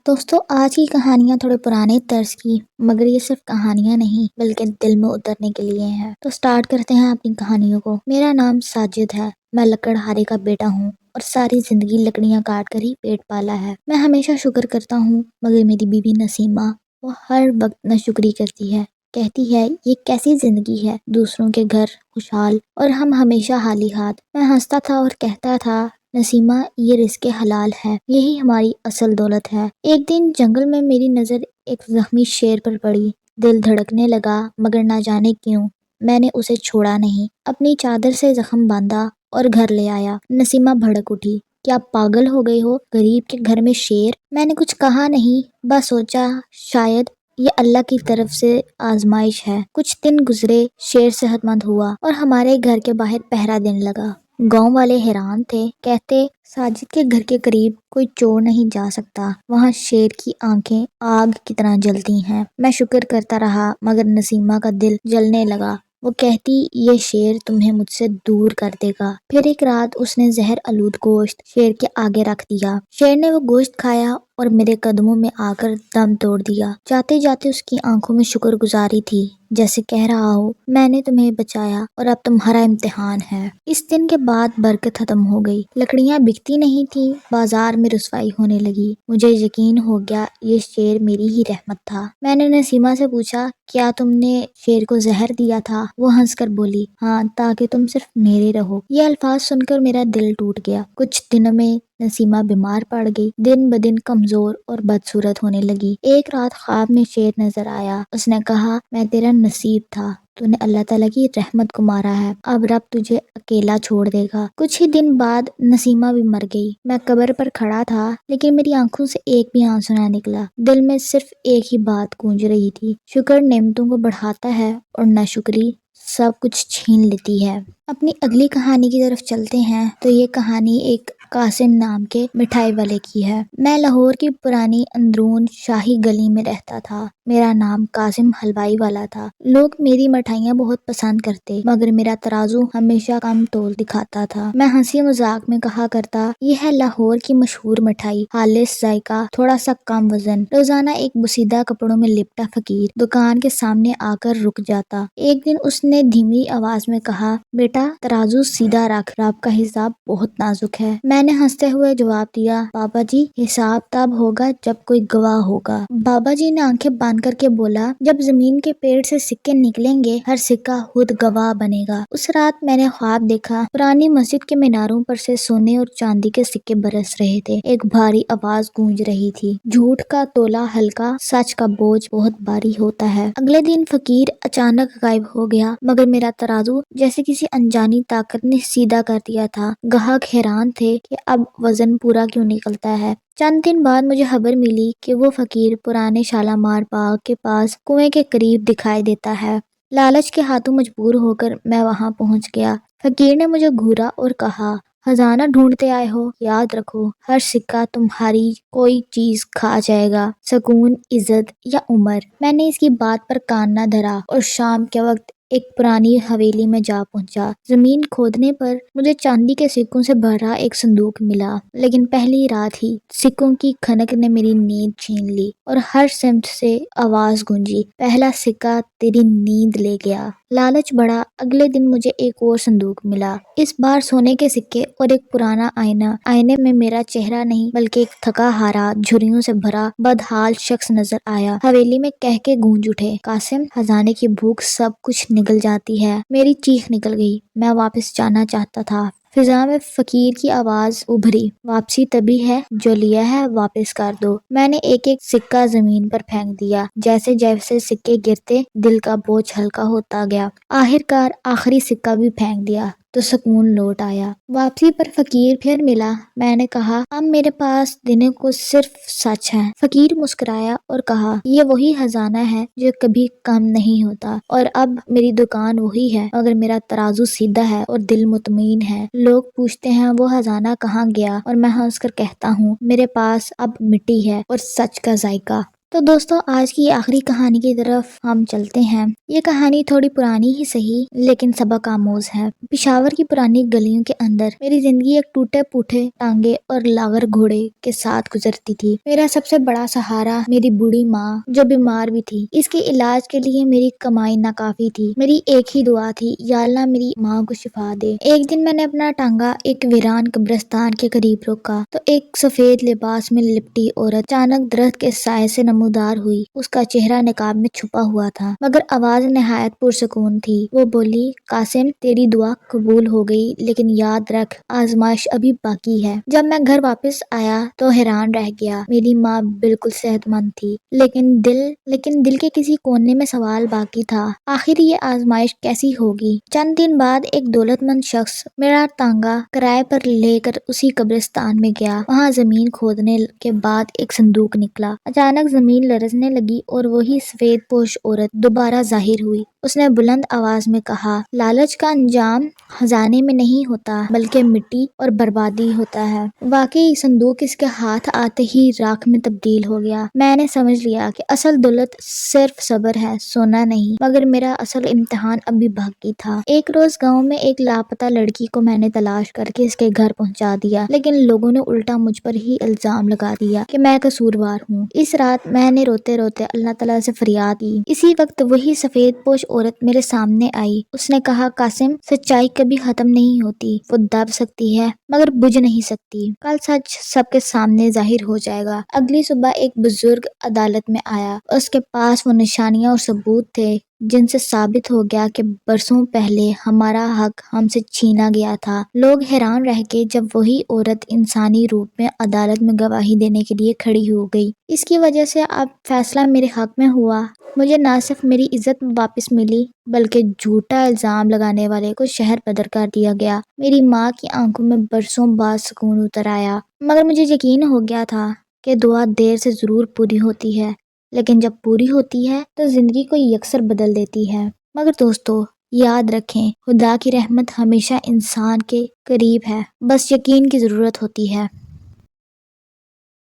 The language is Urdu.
دوستو آج کی کہانیاں تھوڑے پرانے طرز کی، مگر یہ صرف کہانیاں نہیں بلکہ دل میں اترنے کے لیے ہیں۔ تو سٹارٹ کرتے ہیں اپنی کہانیوں کو۔ میرا نام ساجد ہے، میں لکڑہارے کا بیٹا ہوں اور ساری زندگی لکڑیاں کاٹ کر ہی پیٹ پالا ہے۔ میں ہمیشہ شکر کرتا ہوں، مگر میری بیوی نسیمہ وہ ہر وقت ناشکری کرتی ہے، کہتی ہے یہ کیسی زندگی ہے، دوسروں کے گھر خوشحال اور ہم ہمیشہ خالی ہاتھ۔ میں ہنستا تھا اور کہتا تھا نسیمہ یہ رزق حلال ہے، یہی ہماری اصل دولت ہے۔ ایک دن جنگل میں میری نظر ایک زخمی شیر پر پڑی، دل دھڑکنے لگا مگر نہ جانے کیوں میں نے اسے چھوڑا نہیں۔ اپنی چادر سے زخم باندھا اور گھر لے آیا۔ نسیمہ بھڑک اٹھی، کیا پاگل ہو گئی ہو، غریب کے گھر میں شیر؟ میں نے کچھ کہا نہیں، بس سوچا شاید یہ اللہ کی طرف سے آزمائش ہے۔ کچھ دن گزرے، شیر صحت مند ہوا اور ہمارے گھر کے باہر پہرا دینے لگا۔ گاؤں والے حیران تھے، کہتے ساجد کے گھر کے قریب کوئی چور نہیں جا سکتا، وہاں شیر کی آنکھیں آگ کی طرح جلتی ہیں۔ میں شکر کرتا رہا مگر نسیمہ کا دل جلنے لگا۔ وہ کہتی یہ شیر تمہیں مجھ سے دور کر دے گا۔ پھر ایک رات اس نے زہر آلود گوشت شیر کے آگے رکھ دیا۔ شیر نے وہ گوشت کھایا اور میرے قدموں میں آ کر دم توڑ دیا۔ جاتے جاتے اس کی آنکھوں میں شکر گزاری تھی، جیسے کہہ رہا ہو میں نے تمہیں بچایا اور اب تمہارا امتحان ہے۔ اس دن کے بعد برکت ختم ہو گئی، لکڑیاں بکتی نہیں تھی، بازار میں رسوائی ہونے لگی۔ مجھے یقین ہو گیا یہ شیر میری ہی رحمت تھا۔ میں نے نسیمہ سے پوچھا کیا تم نے شیر کو زہر دیا تھا؟ وہ ہنس کر بولی ہاں، تاکہ تم صرف میرے رہو۔ یہ الفاظ سن کر میرا دل ٹوٹ گیا۔ کچھ دنوں میں نسیمہ بیمار پڑ گئی، دن بدن کمزور اور بدصورت ہونے لگی۔ ایک رات خواب میں شیر نظر آیا، اس نے کہا میں تیرا نصیب تھا، تو نے اللہ تعالیٰ کی رحمت کو مارا ہے، اب رب تجھے اکیلا چھوڑ دے گا۔ کچھ ہی دن بعد نسیمہ بھی مر گئی۔ میں قبر پر کھڑا تھا لیکن میری آنکھوں سے ایک بھی آنسو نہ نکلا، دل میں صرف ایک ہی بات گونج رہی تھی، شکر نعمتوں کو بڑھاتا ہے اور ناشکری سب کچھ چھین لیتی ہے۔ اپنی اگلی کہانی کی طرف چلتے ہیں تو یہ کہانی ایک قاسم نام کے مٹھائی والے کی ہے۔ میں لاہور کی پرانی اندرون شاہی گلی میں رہتا تھا۔ میرا نام قاسم حلوائی والا تھا۔ لوگ میری مٹھائیاں بہت پسند کرتے مگر میرا ترازو ہمیشہ کم تول دکھاتا تھا۔ میں ہنسی مذاق میں کہا کرتا یہ ہے لاہور کی مشہور مٹھائی، خالص ذائقہ، تھوڑا سا کم وزن۔ روزانہ ایک بوسیدہ کپڑوں میں لپٹا فقیر دکان کے سامنے آ کر رک جاتا۔ ایک دن اس نے دھیمی آواز میں کہا بیٹا ترازو سیدھا رکھ، رب کا حساب بہت نازک ہے۔ میں نے ہنستے ہوئے جواب دیا بابا جی حساب تب ہوگا جب کوئی گواہ ہوگا۔ بابا جی نے آنکھیں باندھ کر کے بولا جب زمین کے پیڑ سے سکے نکلیں گے ہر سکہ خود گواہ بنے گا۔ اس رات میں نے خواب دیکھا پرانی مسجد کے میناروں پر سے سونے اور چاندی کے سکے برس رہے تھے، ایک بھاری آواز گونج رہی تھی جھوٹ کا تولہ ہلکا، سچ کا بوجھ بہت بھاری ہوتا ہے۔ اگلے دن فقیر اچانک غائب ہو گیا مگر میرا ترازو جیسے کسی انجانی طاقت نے سیدھا کر دیا تھا۔ گاہک حیران تھے کہ اب وزن پورا کیوں نکلتا ہے۔ چند دن بعد مجھے خبر ملی کہ وہ فقیر پرانے شالامار باغ کے پاس کنویں کے قریب دکھائی دیتا ہے۔ لالچ کے ہاتھوں مجبور ہو کر میں وہاں پہنچ گیا۔ فقیر نے مجھے گھورا اور کہا خزانہ ڈھونڈتے آئے ہو، یاد رکھو ہر سکہ تمہاری کوئی چیز کھا جائے گا، سکون، عزت یا عمر۔ میں نے اس کی بات پر کان نہ دھرا اور شام کے وقت ایک پرانی حویلی میں جا پہنچا۔ زمین کھودنے پر مجھے چاندی کے سکوں سے بھرا ایک صندوق ملا، لیکن پہلی رات ہی سکوں کی کھنک نے میری نیند چھین لی اور ہر سمت سے آواز گونجی پہلا سکہ تیری نیند لے گیا۔ لالچ بڑھا، اگلے دن مجھے ایک اور صندوق ملا، اس بار سونے کے سکے اور ایک پرانا آئینہ۔ آئینے میں میرا چہرہ نہیں بلکہ ایک تھکا ہارا، جھریوں سے بھرا بدحال شخص نظر آیا۔ حویلی میں کہکے گونج اٹھے قاسم خزانے کی بھوک سب کچھ نگل جاتی ہے۔ میری چیخ نکل گئی، میں واپس جانا چاہتا تھا۔ فضا میں فقیر کی آواز ابھری واپسی تبھی ہے جو لیا ہے واپس کر دو۔ میں نے ایک ایک سکہ زمین پر پھینک دیا، جیسے جیسے سکے گرتے دل کا بوجھ ہلکا ہوتا گیا۔ آخرکار آخری سکہ بھی پھینک دیا تو سکون لوٹ آیا۔ واپسی پر فقیر پھر ملا، میں نے کہا اب میرے پاس دینے کو صرف سچ ہے۔ فقیر مسکرایا اور کہا یہ وہی خزانہ ہے جو کبھی کم نہیں ہوتا، اور اب میری دکان وہی ہے مگر میرا ترازو سیدھا ہے اور دل مطمئن ہے۔ لوگ پوچھتے ہیں وہ خزانہ کہاں گیا اور میں ہنس کر کہتا ہوں میرے پاس اب مٹی ہے اور سچ کا ذائقہ۔ تو دوستوں آج کی آخری کہانی کی طرف ہم چلتے ہیں۔ یہ کہانی تھوڑی پرانی ہی سہی لیکن سبق آموز ہے۔ پشاور کی پرانی گلیوں کے اندر میری زندگی ایک ٹوٹے پھوٹے ٹانگے اور لاغر گھوڑے کے ساتھ گزرتی تھی۔ میرا سب سے بڑا سہارا میری بوڑھی ماں جو بیمار بھی تھی۔ اس کے علاج کے لیے میری کمائی ناکافی تھی۔ میری ایک ہی دعا تھی، یا اللہ میری ماں کو شفا دے۔ ایک دن میں نے اپنا ٹانگا ایک ویران قبرستان کے قریب روکا تو ایک سفید لباس میں لپٹی عورت اچانک درخت کے سائے سے نمودار ہوئی۔ اس کا چہرہ نقاب میں چھپا ہوا تھا مگر آواز نہایت پرسکون تھی۔ وہ بولی، قاسم تیری دعا قبول ہو گئی لیکن یاد رکھ آزمائش ابھی باقی ہے۔ جب میں گھر واپس آیا تو حیران رہ گیا۔ میری ماں بالکل صحت مند تھی لیکن دل کے کسی کونے میں سوال باقی تھا، آخر یہ آزمائش کیسی ہوگی؟ چند دن بعد ایک دولت مند شخص میرا ٹانگا کرائے پر لے کر اسی قبرستان میں گیا۔ وہاں زمین کھودنے کے بعد ایک صندوق نکلا۔ اچانک زمین لرزنے لگی اور وہی سفید پوش عورت دوبارہ ظاہر ہوئی۔ اس نے بلند آواز میں کہا، لالچ کا انجام خزانے میں نہیں ہوتا بلکہ مٹی اور بربادی ہوتا ہے۔ واقعی صندوق اس کے ہاتھ آتے ہی راکھ میں تبدیل ہو گیا۔ میں نے سمجھ لیا کہ اصل دولت صرف صبر ہے، سونا نہیں۔ مگر میرا اصل امتحان ابھی باقی تھا۔ ایک روز گاؤں میں ایک لاپتہ لڑکی کو میں نے تلاش کر کے اس کے گھر پہنچا دیا لیکن لوگوں نے الٹا مجھ پر ہی الزام لگا دیا کہ میں قصوروار ہوں۔ اس رات میں نے روتے روتے اللہ تعالیٰ سے فریاد کی۔ اسی وقت وہی سفید پوش عورت میرے سامنے آئی۔ اس نے کہا، قاسم سچائی کبھی ختم نہیں ہوتی، وہ دب سکتی ہے مگر بجھ نہیں سکتی۔ کل سچ سب کے سامنے ظاہر ہو جائے گا۔ اگلی صبح ایک بزرگ عدالت میں آیا۔ اس کے پاس وہ نشانیاں اور ثبوت تھے جن سے ثابت ہو گیا کہ برسوں پہلے ہمارا حق ہم سے چھینا گیا تھا۔ لوگ حیران رہ گئے جب وہی عورت انسانی روپ میں عدالت میں گواہی دینے کے لیے کھڑی ہو گئی۔ اس کی وجہ سے اب فیصلہ میرے حق میں ہوا۔ مجھے نہ صرف میری عزت واپس ملی بلکہ جھوٹا الزام لگانے والے کو شہر بدر کر دیا گیا۔ میری ماں کی آنکھوں میں برسوں بعد سکون اتر آیا مگر مجھے یقین ہو گیا تھا کہ دعا دیر سے ضرور پوری ہوتی ہے لیکن جب پوری ہوتی ہے تو زندگی کو یکسر بدل دیتی ہے۔ مگر دوستو یاد رکھیں، خدا کی رحمت ہمیشہ انسان کے قریب ہے، بس یقین کی ضرورت ہوتی ہے۔